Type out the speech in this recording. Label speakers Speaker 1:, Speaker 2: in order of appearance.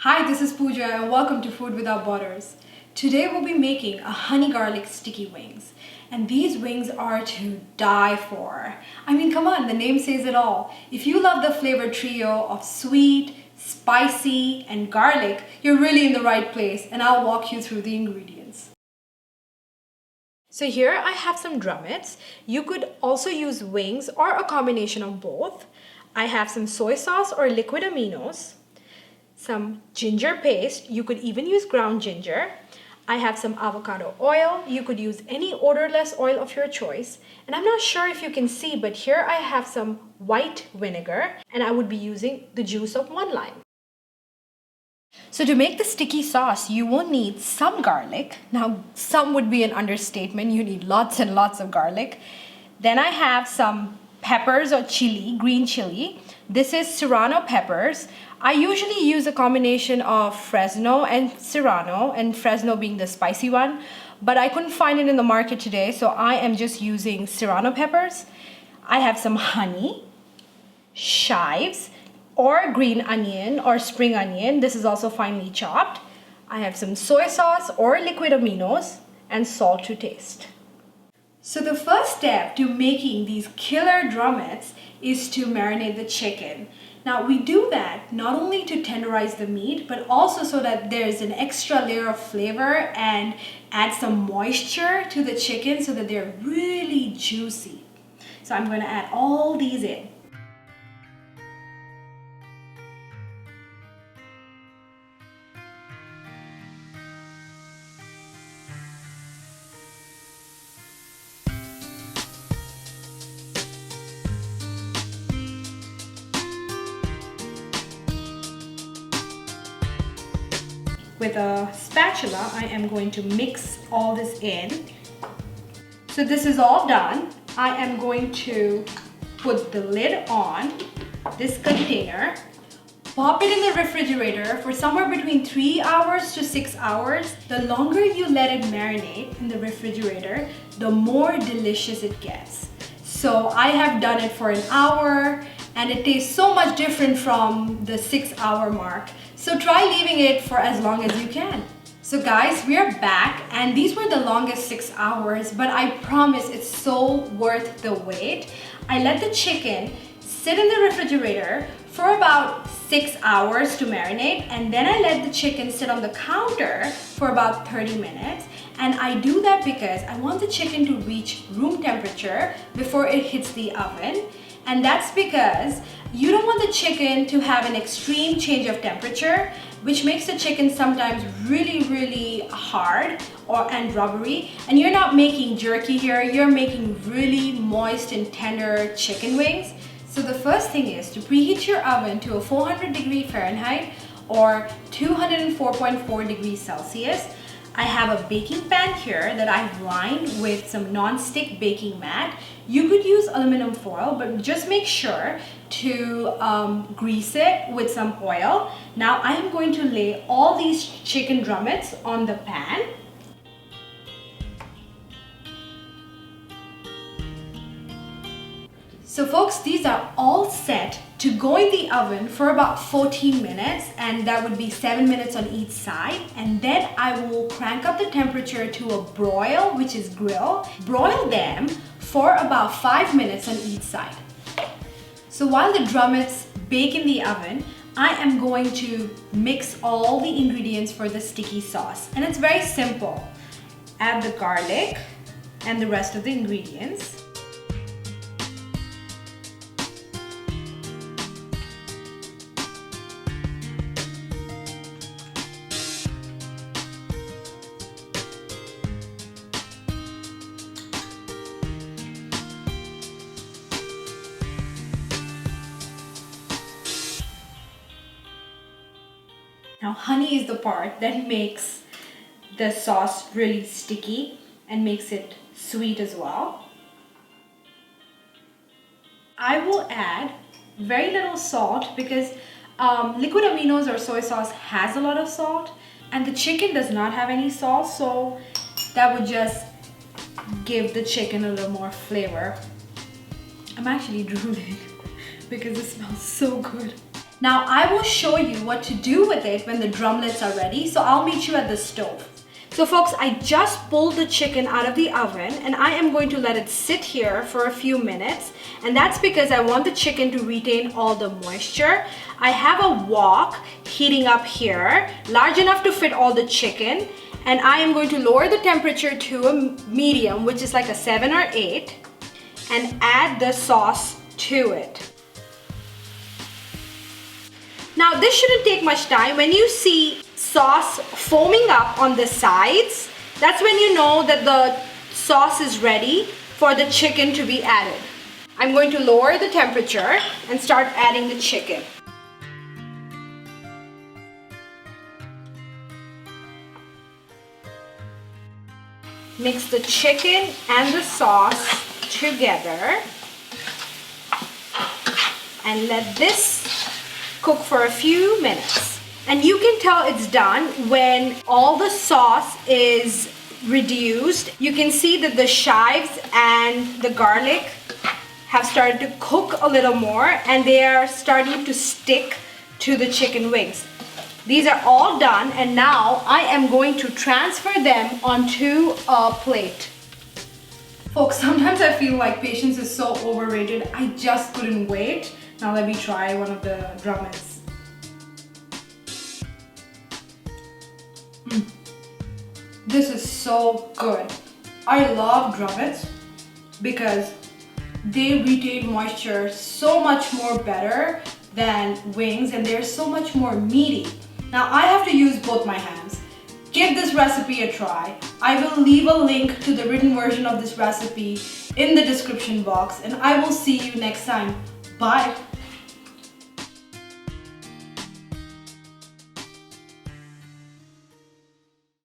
Speaker 1: Hi, this is Pooja and welcome to Food Without Borders. Today we'll be making a honey garlic sticky wings. And these wings are to die for. I mean, come on, the name says it all. If you love the flavor trio of sweet, spicy, and garlic, you're really in the right place, and I'll walk you through the ingredients. So here I have some drumettes. You could also use wings or a combination of both. I have some soy sauce or liquid aminos, some ginger paste. You could even use ground ginger. I have some avocado oil. You could use any odorless oil of your choice. And I'm not sure if you can see, but here I have some white vinegar, and I would be using the juice of 1 lime. So to make the sticky sauce, you will need some garlic. Now, some would be an understatement. You need lots and lots of garlic. Then I have some peppers or chili, green chili. This is serrano peppers. I usually use a combination of Fresno and Serrano, and Fresno being the spicy one, but I couldn't find it in the market today, so I am just using Serrano peppers. I have some honey, chives, or green onion or spring onion. This is also finely chopped. I have some soy sauce or liquid aminos, and salt to taste. So the first step to making these killer drumettes is to marinate the chicken. Now we do that not only to tenderize the meat, but also so that there's an extra layer of flavor and add some moisture to the chicken so that they're really juicy. So I'm going to add all these in. With a spatula, I am going to mix all this in. So this is all done. I am going to put the lid on this container, pop it in the refrigerator for somewhere between 3 hours to 6 hours. The longer you let it marinate in the refrigerator, the more delicious it gets. So I have done it for an hour, and it tastes so much different from the 6-hour mark. So try leaving it for as long as you can. So guys, we are back, and these were the longest 6 hours, but I promise it's so worth the wait. I let the chicken sit in the refrigerator for about 6 hours to marinate, and then I let the chicken sit on the counter for about 30 minutes. And I do that because I want the chicken to reach room temperature before it hits the oven. And that's because you don't want the chicken to have an extreme change of temperature, which makes the chicken sometimes really hard and rubbery. And you're not making jerky here, you're making really moist and tender chicken wings. So the first thing is to preheat your oven to a 400 Fahrenheit or 204.4 degrees Celsius. I have a baking pan here that I've lined with some non-stick baking mat. You could use aluminum foil, but just make sure to grease it with some oil. Now I am going to lay all these chicken drumettes on the pan. So folks, these are all set to go in the oven for about 14 minutes, and that would be 7 minutes on each side. And then I will crank up the temperature to a broil, which is grill. Broil them for about 5 minutes on each side. So while the drumettes bake in the oven, I am going to mix all the ingredients for the sticky sauce. And it's very simple. Add the garlic and the rest of the ingredients. Now honey is the part that makes the sauce really sticky and makes it sweet as well. I will add very little salt because liquid aminos or soy sauce has a lot of salt, and the chicken does not have any salt, so that would just give the chicken a little more flavor. I'm actually drooling because it smells so good. Now I will show you what to do with it when the drumlets are ready, so I'll meet you at the stove. So folks, I just pulled the chicken out of the oven and I am going to let it sit here for a few minutes, and that's because I want the chicken to retain all the moisture. I have a wok heating up here, large enough to fit all the chicken, and I am going to lower the temperature to a medium, which is like a 7 or 8, and add the sauce to it. Now this shouldn't take much time. When you see sauce foaming up on the sides, that's when you know that the sauce is ready for the chicken to be added. I'm going to lower the temperature and start adding the chicken. Mix the chicken and the sauce together and let this cook for a few minutes. And you can tell it's done when all the sauce is reduced. You can see that the chives and the garlic have started to cook a little more and they are starting to stick to the chicken wings. These are all done, and now I am going to transfer them onto a plate. Folks, sometimes I feel like patience is so overrated. I just couldn't wait. Now let me try one of the drumlets. This is so good. I love drumlets because they retain moisture so much more better than wings, and they're so much more meaty. Now I have to use both my hands. Give this recipe a try. I will leave a link to the written version of this recipe in the description box, and I will see you next time. Bye.